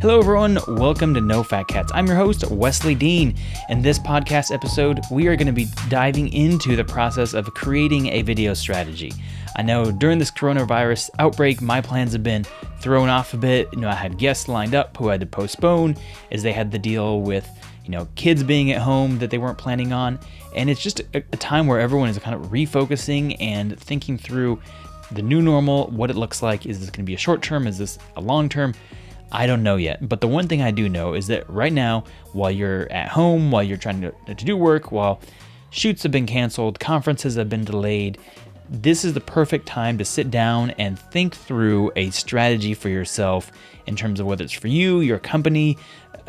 Hello everyone, welcome to No Fat Cats. I'm your host, Wesley Dean. In this podcast episode, we are going to be diving into the process of creating a video strategy. I know during this coronavirus outbreak, my plans have been thrown off a bit. I had guests lined up who I had to postpone as they had to deal with, kids being at home that they weren't planning on. And it's just a time where everyone is kind of refocusing and thinking through the new normal, what it looks like. Is this going to be a short term? Is this a long term? I don't know yet, but the one thing I do know is that right now, while you're at home, while you're trying to do work, while shoots have been canceled, conferences have been delayed, this is the perfect time to sit down and think through a strategy for yourself in terms of whether it's for you, your company,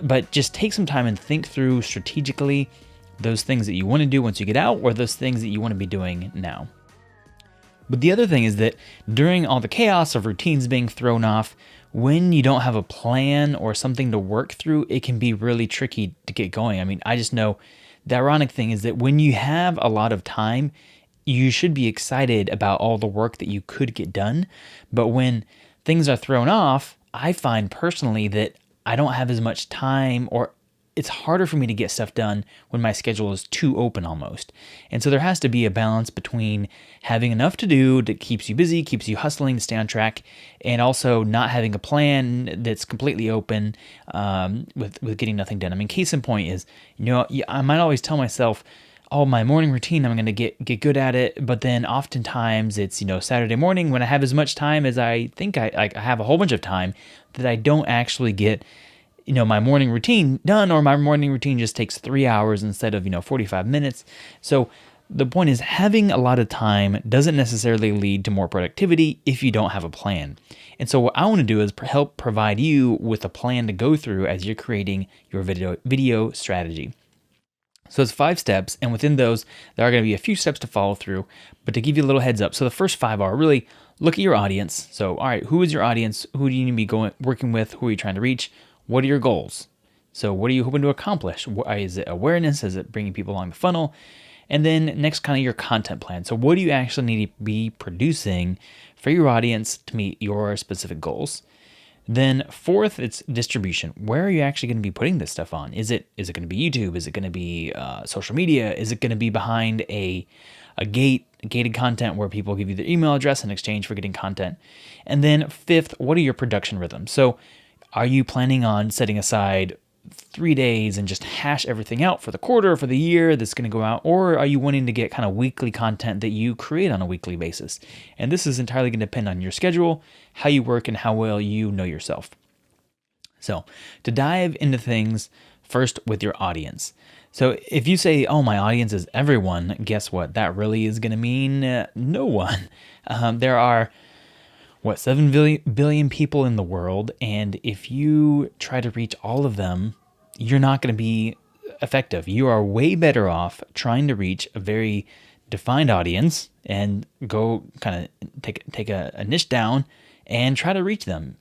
but just take some time and think through strategically those things that you want to do once you get out or those things that you want to be doing now. But the other thing is that during all the chaos of routines being thrown off, when you don't have a plan or something to work through, it can be really tricky to get going. I just know the ironic thing is that when you have a lot of time, you should be excited about all the work that you could get done. But when things are thrown off, I find personally that I don't have as much time, or it's harder for me to get stuff done when my schedule is too open almost. And so there has to be a balance between having enough to do that keeps you busy, keeps you hustling to stay on track, and also not having a plan that's completely open with getting nothing done. Case in point is, I might always tell myself, oh, my morning routine, I'm going to get good at it. But then oftentimes it's, Saturday morning when I have as much time as I think I have a whole bunch of time that I don't actually get my morning routine done, or my morning routine just takes 3 hours instead of, 45 minutes. So the point is, having a lot of time doesn't necessarily lead to more productivity if you don't have a plan. And so what I want to do is help provide you with a plan to go through as you're creating your video strategy. So it's 5 steps, and within those, there are going to be a few steps to follow through, but to give you a little heads up. So the first 5 are really look at your audience. So, all right, who is your audience? Who do you need to be working with? Who are you trying to reach? What are your goals? So what are you hoping to accomplish? Is it awareness? Is it bringing people along the funnel? And then next, kind of your content plan. So what do you actually need to be producing for your audience to meet your specific goals? Then fourth, it's distribution. Where are you actually going to be putting this stuff on? Is it going to be YouTube? Is it going to be social media? Is it going to be behind a gated content where people give you their email address in exchange for getting content? And then fifth, what are your production rhythms? So are you planning on setting aside 3 days and just hash everything out for the quarter, for the year that's going to go out? Or are you wanting to get kind of weekly content that you create on a weekly basis? And this is entirely going to depend on your schedule, how you work, and how well you know yourself. So to dive into things first with your audience. So if you say, oh, my audience is everyone, guess what? That really is going to mean no one. There are 7 billion people in the world, and if you try to reach all of them, you're not going to be effective. You are way better off trying to reach a very defined audience and go kind of take a niche down and try to reach them.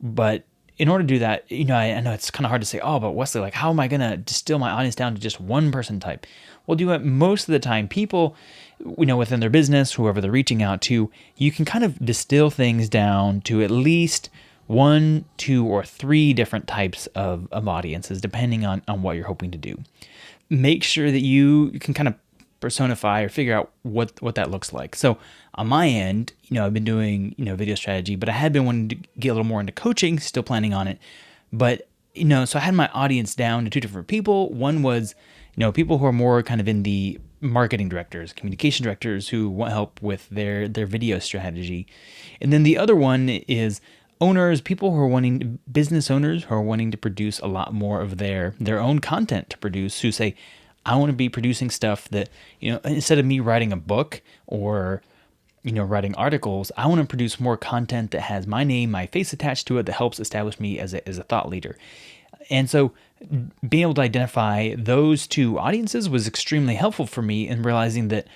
But in order to do that, I know it's kind of hard to say, oh, but Wesley, how am I going to distill my audience down to just one person type? Well, do it most of the time. People, within their business, whoever they're reaching out to, you can kind of distill things down to at least 1, 2, or 3 different types of audiences, depending on what you're hoping to do. Make sure that you can kind of personify or figure out what that looks like. So on my end, I've been doing, video strategy, but I had been wanting to get a little more into coaching, still planning on it. But, so I had my audience down to 2 different people. One was, people who are more kind of in the marketing directors, communication directors who want help with their video strategy. And then the other one is owners, people who are business owners who are wanting to produce a lot more of their own content to produce, who say, I want to be producing stuff that, instead of me writing a book or, writing articles, I want to produce more content that has my name, my face attached to it, that helps establish me as a thought leader. And so being able to identify those 2 audiences was extremely helpful for me in realizing that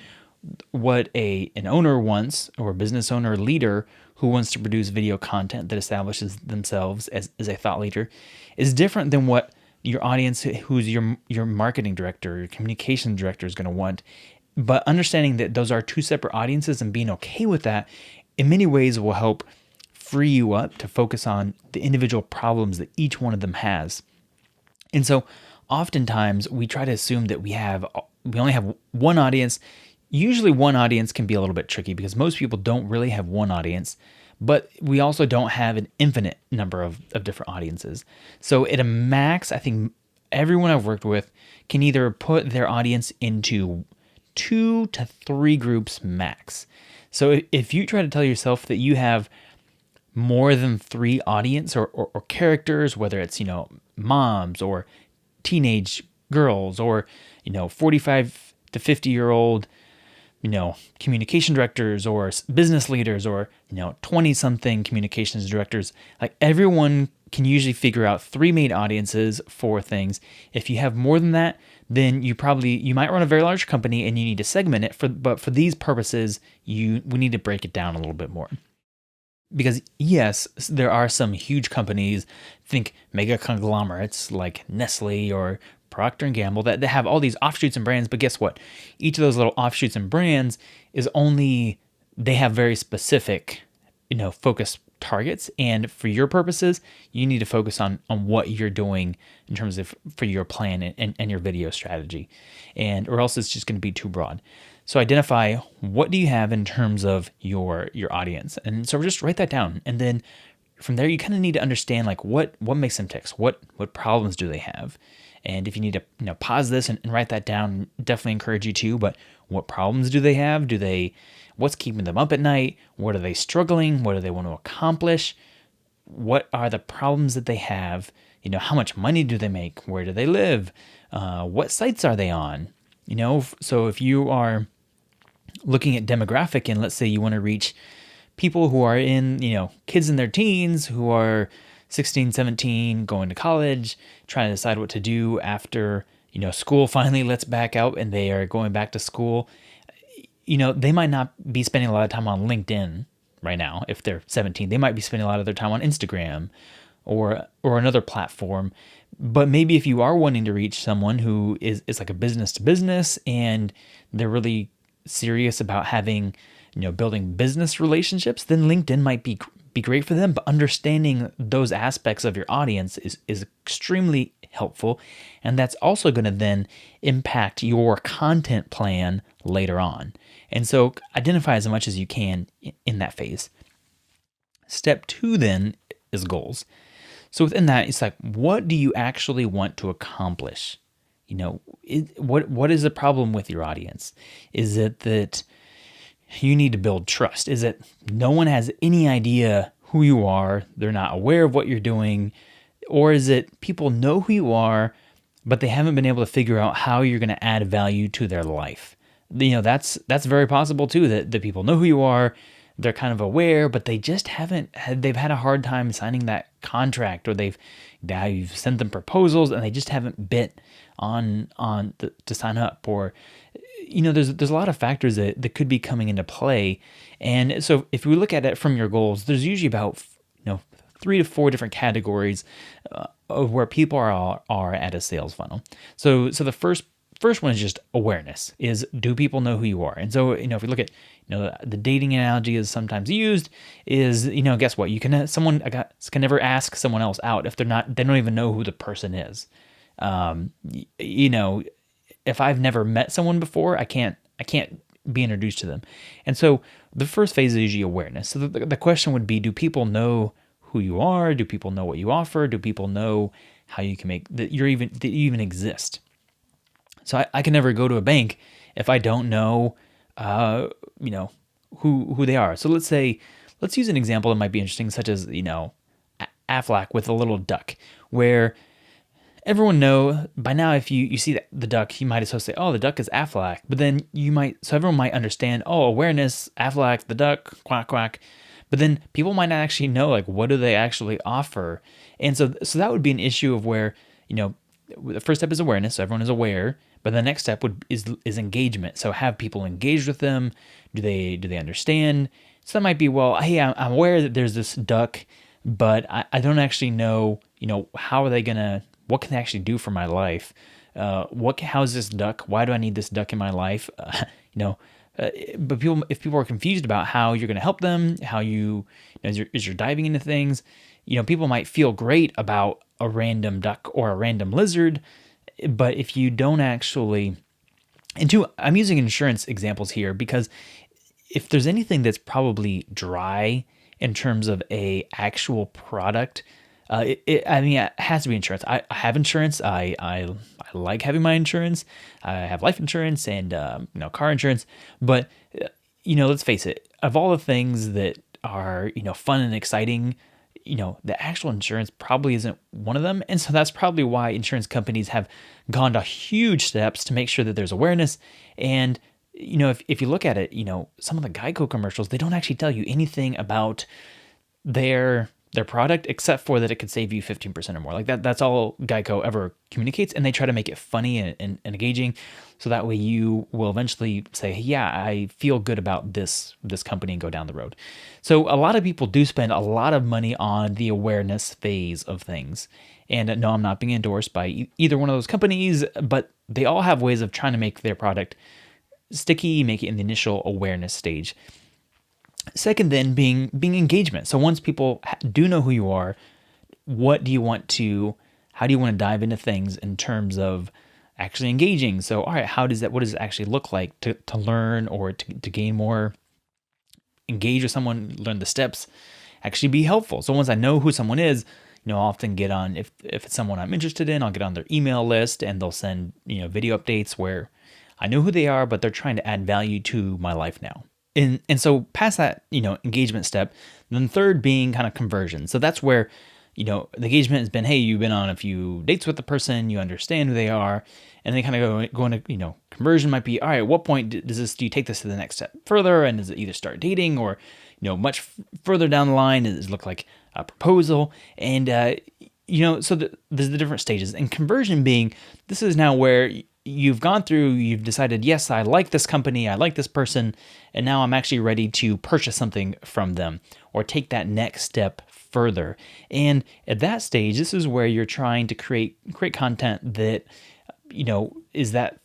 what an owner wants, or a business owner leader who wants to produce video content that establishes themselves as a thought leader, is different than what your audience, who's your marketing director, your communication director, is going to want. But understanding that those are 2 separate audiences and being okay with that in many ways will help free you up to focus on the individual problems that each one of them has. And so oftentimes we try to assume that we only have one audience. Usually one audience can be a little bit tricky because most people don't really have one audience, but we also don't have an infinite number of different audiences. So at a max, I think everyone I've worked with can either put their audience into 2 to 3 groups max. So if you try to tell yourself that you have more than 3 audience or characters, whether it's, moms or teenage girls or, 45 to 50-year-old, communication directors or business leaders or, 20-something communications directors, like everyone can usually figure out 3 main audiences for things. If you have more than that, then you might run a very large company and you need to segment it but for these purposes, we need to break it down a little bit more. Because yes, there are some huge companies, think mega conglomerates like Nestle or Procter & Gamble that have all these offshoots and brands, but guess what? Each of those little offshoots and brands they have very specific, focus targets. And for your purposes, you need to focus on what you're doing in terms of for your plan and your video strategy, or else it's just going to be too broad. So identify what do you have in terms of your audience. And so just write that down. And then from there, you kind of need to understand like what makes them tick. What problems do they have? And if you need to pause this and write that down, definitely encourage you to. But what problems do they have? What's keeping them up at night? What are they struggling? What do they want to accomplish? What are the problems that they have? How much money do they make? Where do they live? What sites are they on? So if you are looking at demographic and let's say you want to reach people who are in, kids in their teens who are 16, 17, going to college, trying to decide what to do after, school finally lets back out and they are going back to school, they might not be spending a lot of time on LinkedIn right now. If they're 17, they might be spending a lot of their time on Instagram or another platform. But maybe if you are wanting to reach someone who is like a business to business and they're really serious about having, building business relationships, then LinkedIn might be great for them. But understanding those aspects of your audience is extremely helpful. And that's also going to then impact your content plan later on. And so identify as much as you can in that phase. Step 2 then is goals. So within that, it's like, what do you actually want to accomplish? What is the problem with your audience? Is it that you need to build trust? Is it no one has any idea who you are? They're not aware of what you're doing? Or is it people know who you are, but they haven't been able to figure out how you're going to add value to their life? That's very possible too, that people know who you are. They're kind of aware, but they just they've had a hard time signing that contract, or you've sent them proposals and they just haven't bit on to sign up, or, there's a lot of factors that could be coming into play. And so if we look at it from your goals, there's usually about, 3 to 4 different categories of where people are at a sales funnel. So the first one is just awareness. Do people know who you are? And so, if we look at, the dating analogy is sometimes used is, guess what? Someone can never ask someone else out if they don't even know who the person is. If I've never met someone before, I can't be introduced to them. And so the first phase is usually awareness. So the question would be, do people know who you are? Do people know what you offer? Do people know how you can make that you even exist? So I can never go to a bank if I don't know, who they are. So let's use an example that might be interesting, such as, Aflac with a little duck, where everyone know by now, if you see the duck, you might as well say, oh, the duck is Aflac. But then so everyone might understand, oh, awareness, Aflac, the duck, quack, quack. But then people might not actually know, like, what do they actually offer? And so that would be an issue of where, the first step is awareness, so everyone is aware. But the next step is engagement. So have people engaged with them? Do they understand? So that might be, well, hey, I'm aware that there's this duck, but I don't actually know, how are they gonna? What can they actually do for my life? How's this duck? Why do I need this duck in my life? But if people are confused about how you're going to help them, how as you're diving into things, people might feel great about a random duck or a random lizard, but if you don't actually, I'm using insurance examples here because if there's anything that's probably dry in terms of a actual product, it has to be insurance. I have insurance. I like having my insurance. I have life insurance and car insurance. But let's face it. Of all the things that are fun and exciting, the actual insurance probably isn't one of them. And so that's probably why insurance companies have gone to huge steps to make sure that there's awareness. And if you look at it, some of the Geico commercials, they don't actually tell you anything about their product except for that it could save you 15% or more. Like that's all Geico ever communicates, and they try to make it funny and engaging, so that way you will eventually say, yeah, I feel good about this company and go down the road. So a lot of people do spend a lot of money on the awareness phase of things. And no, I'm not being endorsed by either one of those companies, but they all have ways of trying to make their product sticky, make it in the initial awareness stage. Second, then, being engagement. So once people do know who you are, how do you want to dive into things in terms of actually engaging? So, all right, what does it actually look like to learn or to gain more, engage with someone, learn the steps, actually be helpful? So once I know who someone is, I'll often get on, if it's someone I'm interested in, I'll get on their email list and they'll send, video updates where I know who they are, but they're trying to add value to my life now. And so past that, engagement step, then third being kind of conversion. So that's where, the engagement has been, hey, you've been on a few dates with the person, you understand who they are, and then kind of go into, conversion might be, all right, at what point do you take this to the next step further? And does it either start dating or, much further down the line, does it look like a proposal? And, so there's the different stages. And conversion being, this is now where you've gone through, you've decided, yes, I like this company, I like this person, and now I'm actually ready to purchase something from them or take that next step further. And at that stage, this is where you're trying to create content that, is that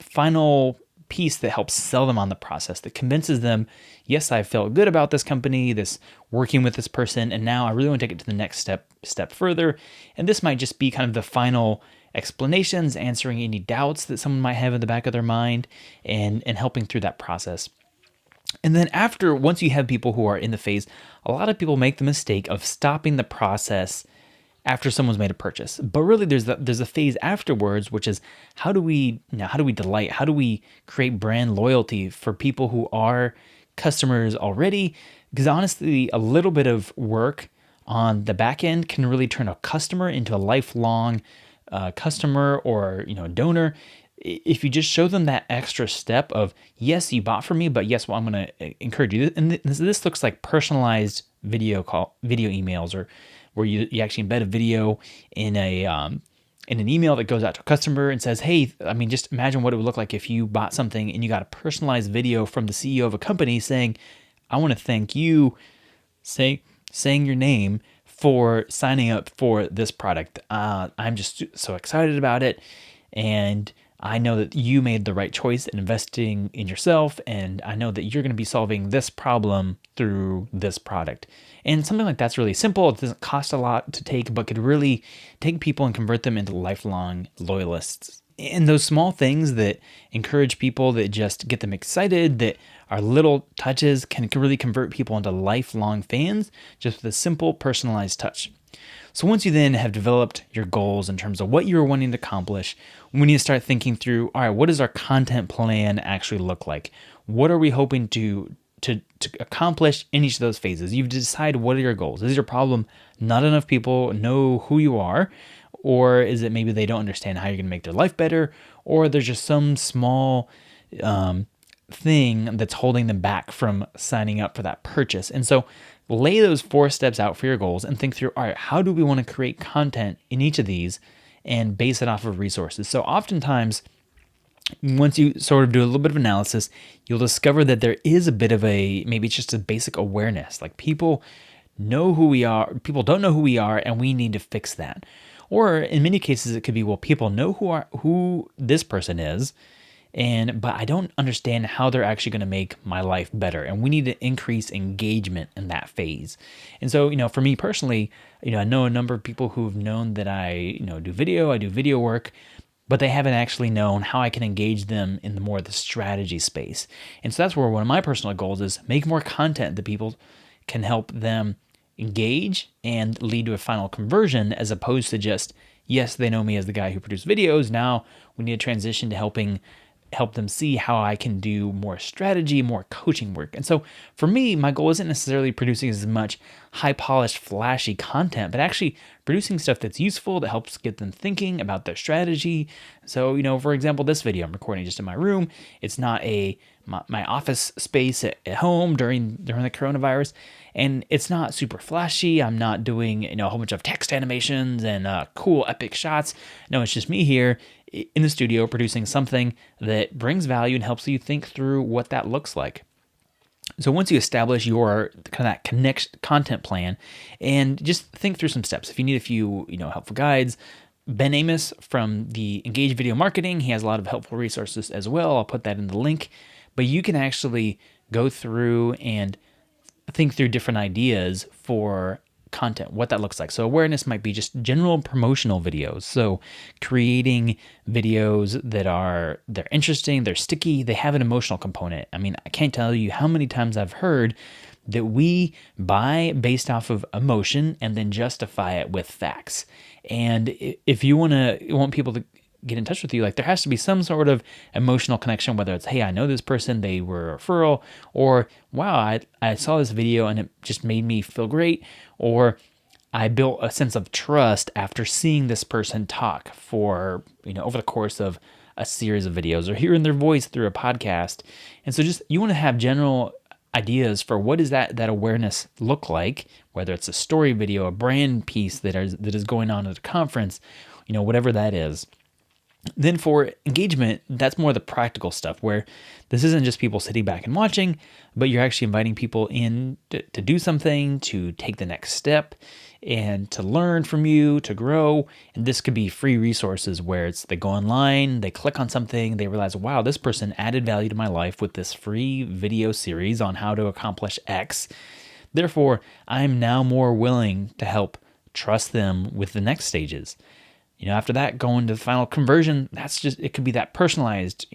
final piece that helps sell them on the process, that convinces them, yes, I felt good about this company, this working with this person, and now I really want to take it to the next step further. And this might just be kind of the final explanations, answering any doubts that someone might have in the back of their mind, and helping through that process. And then once you have people who are in the phase, a lot of people make the mistake of stopping the process after someone's made a purchase. But really there's a phase afterwards, which is how do we delight? How do we create brand loyalty for people who are customers already? Because honestly, a little bit of work on the back end can really turn a customer into a lifelong customer or donor. If you just show them that extra step of, yes, you bought from me, but yes, well, I'm going to encourage you. And this looks like personalized video emails, or where you actually embed a video in an email that goes out to a customer and says, hey, just imagine what it would look like if you bought something and you got a personalized video from the CEO of a company saying, I want to thank you, saying your name, for signing up for this product. I'm just so excited about it. And I know that you made the right choice in investing in yourself. And I know that you're going to be solving this problem through this product. And something like that's really simple. It doesn't cost a lot to take, but could really take people and convert them into lifelong loyalists. And those small things that encourage people, that just get them excited, that are little touches, can really convert people into lifelong fans just with a simple personalized touch. So once you then have developed your goals in terms of what you're wanting to accomplish, we need to start thinking through, all right, what does our content plan actually look like? What are we hoping to accomplish in each of those phases? You've decided what are your goals. Is your problem not enough people know who you are? Or is it maybe they don't understand how you're going to make their life better? Or there's just some small thing that's holding them back from signing up for that purchase. And so lay those 4 steps out for your goals and think through, all right, how do we want to create content in each of these and base it off of resources? So oftentimes, once you sort of do a little bit of analysis, you'll discover that there is a bit of maybe it's just a basic awareness. Like people know who we are, people don't know who we are, and we need to fix that. Or in many cases, it could be, well, people know who this person is, but I don't understand how they're actually going to make my life better. And we need to increase engagement in that phase. And so, for me personally, I know a number of people who've known that I do video work, but they haven't actually known how I can engage them in the strategy space. And so that's where one of my personal goals is make more content that people can help them engage and lead to a final conversion, as opposed to just, yes, they know me as the guy who produced videos. Now we need to transition to help them see how I can do more strategy, more coaching work. And so for me, my goal isn't necessarily producing as much high polished, flashy content, but actually producing stuff that's useful, that helps get them thinking about their strategy. So, for example, this video I'm recording just in my room. It's not my office space at home during the coronavirus, and it's not super flashy. I'm not doing a whole bunch of text animations and cool epic shots. No, it's just me here in the studio producing something that brings value and helps you think through what that looks like. So once you establish your kind of that content plan, and just think through some steps. If you need a few, helpful guides, Ben Amos from the Engage Video Marketing, he has a lot of helpful resources as well. I'll put that in the link. But you can actually go through and think through different ideas for content, what that looks like. So awareness might be just general promotional videos. So creating videos they're interesting, they're sticky, they have an emotional component. I mean, I can't tell you how many times I've heard that we buy based off of emotion and then justify it with facts. And if you want people to get in touch with you, like, there has to be some sort of emotional connection, whether it's, hey, I know this person, they were a referral, or wow, I saw this video and it just made me feel great, or I built a sense of trust after seeing this person talk for, over the course of a series of videos, or hearing their voice through a podcast. And so just, you want to have general ideas for what does that awareness look like, whether it's a story video, a brand piece that is going on at a conference, whatever that is. Then for engagement, that's more the practical stuff, where this isn't just people sitting back and watching, but you're actually inviting people in to do something, to take the next step, and to learn from you, to grow. And this could be free resources where they go online, they click on something, they realize, wow, this person added value to my life with this free video series on how to accomplish X. Therefore, I'm now more willing to help trust them with the next stages. After that, going to the final conversion, it could be that personalized,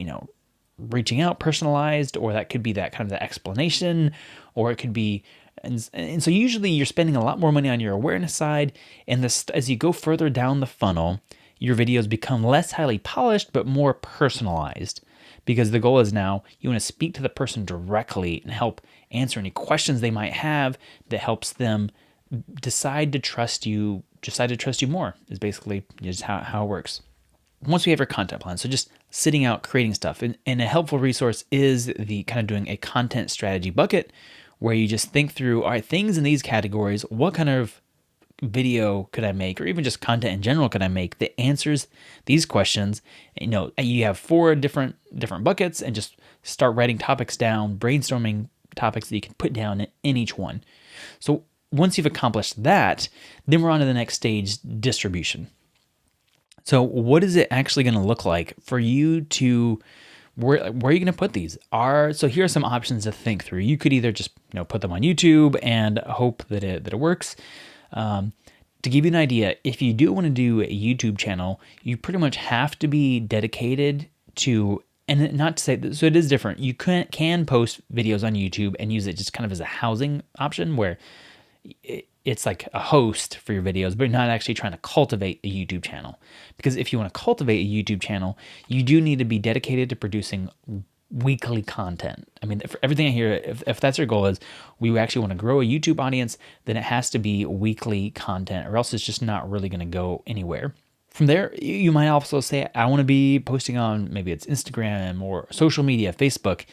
reaching out personalized, or that could be that kind of the explanation, or it could be, and so usually you're spending a lot more money on your awareness side, and as you go further down the funnel, your videos become less highly polished, but more personalized, because the goal is now you want to speak to the person directly and help answer any questions they might have that helps them decide to trust you more, is basically just how it works. Once we have our content plan, so just sitting out, creating stuff, and a helpful resource is the kind of doing a content strategy bucket, where you just think through, all right, things in these categories, what kind of video could I make, or even just content in general could I make that answers these questions? You have 4 different buckets, and just start writing topics down, brainstorming topics that you can put down in each one. So once you've accomplished that, then we're on to the next stage, distribution. So what is it actually going to look like for you to, where are you going to put these? So here are some options to think through. You could either just put them on YouTube and hope that it works. To give you an idea, if you do want to do a YouTube channel, you pretty much have to be dedicated to, and not to say that, so it is different. You can post videos on YouTube and use it just kind of as a housing option, where it's like a host for your videos, but you're not actually trying to cultivate a YouTube channel. Because if you want to cultivate a YouTube channel, you do need to be dedicated to producing weekly content. I mean, for everything I hear, if that's your goal, is we actually want to grow a YouTube audience, then it has to be weekly content, or else it's just not really going to go anywhere. From there, you might also say, I want to be posting on, maybe it's Instagram or social media, Facebook.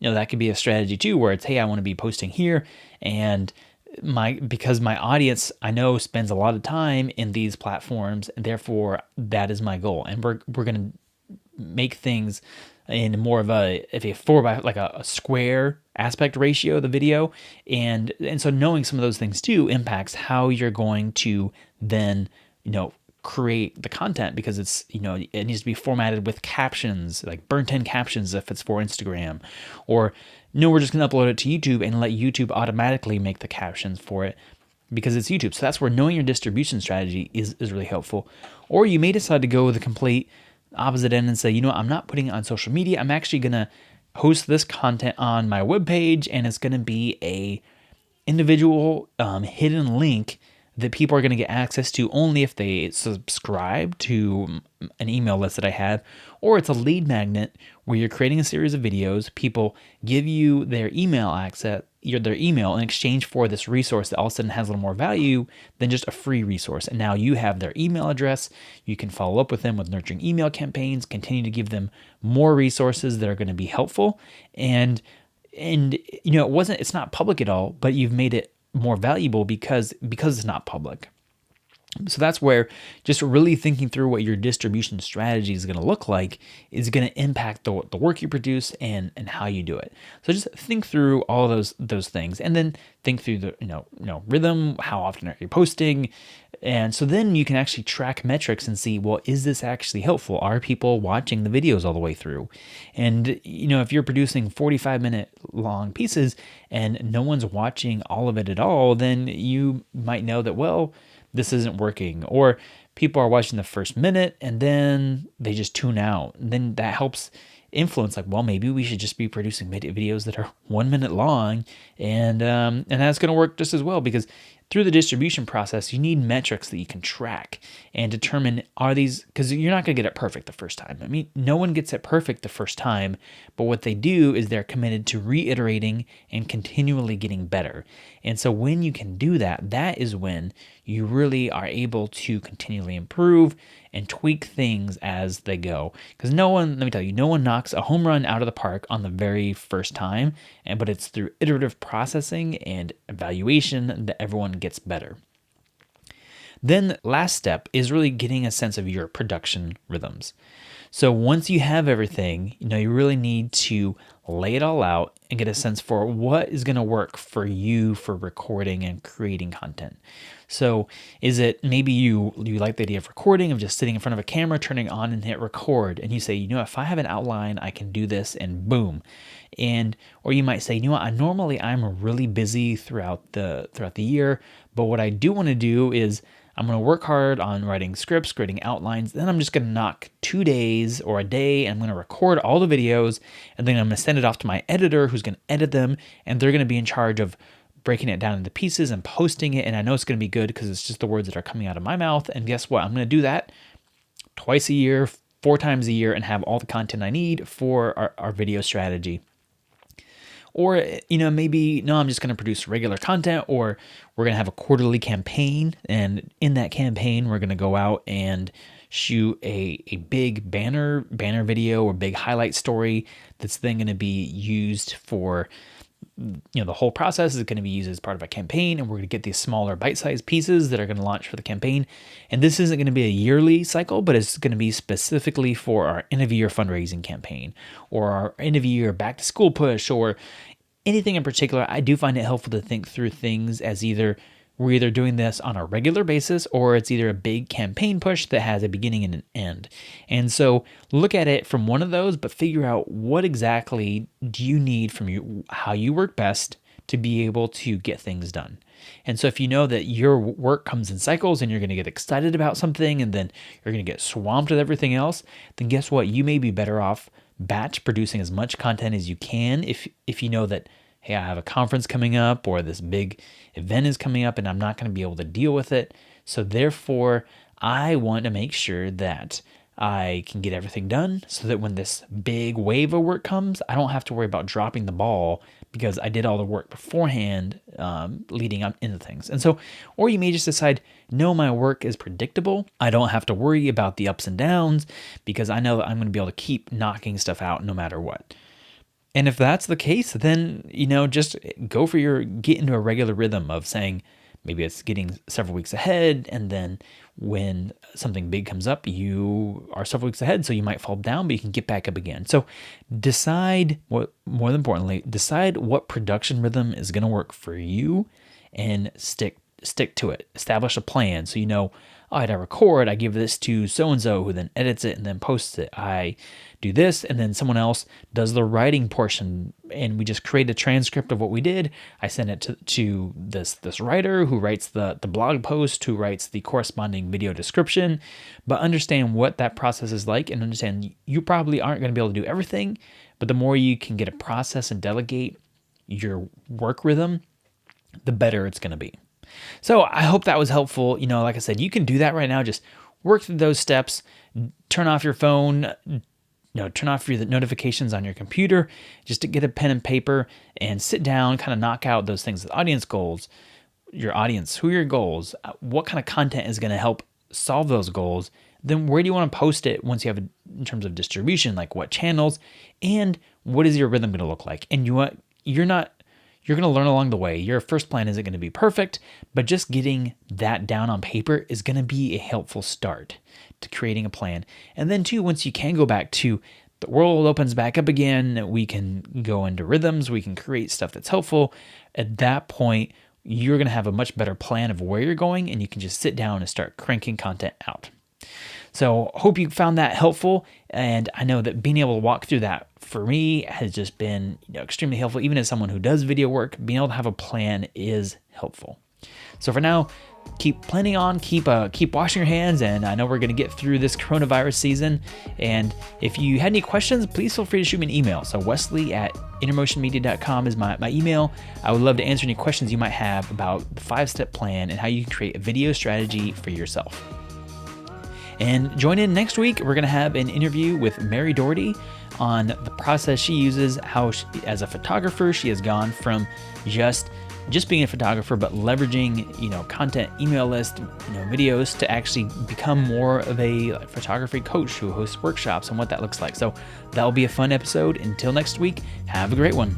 That could be a strategy too, where it's, hey, I want to be posting here, and because my audience, I know, spends a lot of time in these platforms, and therefore that is my goal. And we're going to make things in more of a 4 by like a square aspect ratio of the video. And so knowing some of those things too impacts how you're going to then, create the content because it's, it needs to be formatted with captions, like burnt in captions if it's for Instagram, or no, we're just going to upload it to YouTube and let YouTube automatically make the captions for it because it's YouTube. So that's where knowing your distribution strategy is really helpful. Or you may decide to go with the complete opposite end and say, I'm not putting it on social media. I'm actually going to host this content on my webpage, and it's going to be a individual hidden link that people are going to get access to only if they subscribe to an email list that I have, or it's a lead magnet where you're creating a series of videos. People give you their email access, their email in exchange for this resource that all of a sudden has a little more value than just a free resource. And now you have their email address. You can follow up with them with nurturing email campaigns, continue to give them more resources that are going to be helpful. And it's not public at all, but you've made it more valuable because it's not public. So that's where just really thinking through what your distribution strategy is going to look like is going to impact the work you produce and how you do it. So just think through all those things, and then think through the rhythm. How often are you posting? And so then you can actually track metrics and see, well, is this actually helpful? Are people watching the videos all the way through? And if you're producing 45-minute long pieces and no one's watching all of it at all, then you might know that, well, this isn't working, or people are watching the first minute and then they just tune out. And then that helps influence, like, well, maybe we should just be producing videos that are 1 minute long, and that's going to work just as well, because through the distribution process, you need metrics that you can track and determine, are these, because you're not going to get it perfect the first time. I mean, no one gets it perfect the first time, but what they do is they're committed to reiterating and continually getting better. And so when you can do that, that is when you really are able to continually improve and tweak things as they go. Because no one knocks a home run out of the park on the very first time, but it's through iterative processing and evaluation that everyone gets better. Then the last step is really getting a sense of your production rhythms. So once you have everything, you really need to lay it all out and get a sense for what is going to work for you for recording and creating content. So is it maybe you like the idea of recording, of just sitting in front of a camera, turning on and hit record, and you say, if I have an outline, I can do this, and boom. Or you might say, I'm really busy throughout the year, but what I do want to do is I'm going to work hard on writing scripts, creating outlines. Then I'm just going to knock 2 days or a day, and I'm going to record all the videos, and then I'm going to send it off to my editor who's going to edit them, and they're going to be in charge of breaking it down into pieces and posting it. And I know it's going to be good because it's just the words that are coming out of my mouth. And guess what? I'm going to do that twice a year, 4 times a year, and have all the content I need for our video strategy. Or, maybe, no, I'm just going to produce regular content, or we're going to have a quarterly campaign. And in that campaign, we're going to go out and shoot a big banner video or big highlight story that's then going to be used for, the whole process is going to be used as part of a campaign, and we're going to get these smaller bite-sized pieces that are going to launch for the campaign. And this isn't going to be a yearly cycle, but it's going to be specifically for our end of year fundraising campaign, or our end of year back to school push, or anything in particular. I do find it helpful to think through things as we're either doing this on a regular basis, or it's either a big campaign push that has a beginning and an end. And so look at it from one of those, but figure out what exactly do you need from you, how you work best to be able to get things done. And so if you know that your work comes in cycles and you're going to get excited about something and then you're going to get swamped with everything else, then guess what? You may be better off batch producing as much content as you can if you know that, hey, I have a conference coming up, or this big event is coming up and I'm not going to be able to deal with it. So therefore, I want to make sure that I can get everything done so that when this big wave of work comes, I don't have to worry about dropping the ball because I did all the work beforehand, leading up into things. And so, or you may just decide, no, my work is predictable. I don't have to worry about the ups and downs because I know that I'm going to be able to keep knocking stuff out no matter what. And if that's the case, then, just get into a regular rhythm of saying, maybe it's getting several weeks ahead. And then when something big comes up, you are several weeks ahead. So you might fall down, but you can get back up again. So more than importantly, decide what production rhythm is going to work for you and stick to it. Establish a plan. So, all right, I record, I give this to so-and-so who then edits it and then posts it. I do this, and then someone else does the writing portion, and we just create a transcript of what we did. I send it to this writer who writes the blog post, who writes the corresponding video description. But understand what that process is like, and understand you probably aren't going to be able to do everything, but the more you can get a process and delegate your work rhythm, the better it's going to be. So I hope that was helpful. Like I said, you can do that right now. Just work through those steps, turn off your phone, turn off the notifications on your computer, just to get a pen and paper and sit down, kind of knock out those things, the audience goals, your audience, who are your goals, what kind of content is going to help solve those goals. Then where do you want to post it once you have in terms of distribution, like what channels, and what is your rhythm going to look like? And you're going to learn along the way. Your first plan isn't going to be perfect, but just getting that down on paper is going to be a helpful start to creating a plan. And then too, once you can go back to the world opens back up again, we can go into rhythms, we can create stuff that's helpful. At that point, you're going to have a much better plan of where you're going, and you can just sit down and start cranking content out. So hope you found that helpful, and I know that being able to walk through that for me has just been extremely helpful. Even as someone who does video work, being able to have a plan is helpful. So for now, keep planning on, keep washing your hands, and I know we're going to get through this coronavirus season. And if you had any questions, please feel free to shoot me an email. So wesley@innermotionmedia.com is my email. I would love to answer any questions you might have about the 5-step plan and how you can create a video strategy for yourself. And join in next week. We're going to have an interview with Mary Doherty on the process she uses, how she, as a photographer, she has gone from just being a photographer, but leveraging, content, email list, videos to actually become more of a photography coach who hosts workshops and what that looks like. So that'll be a fun episode. Until next week, have a great one.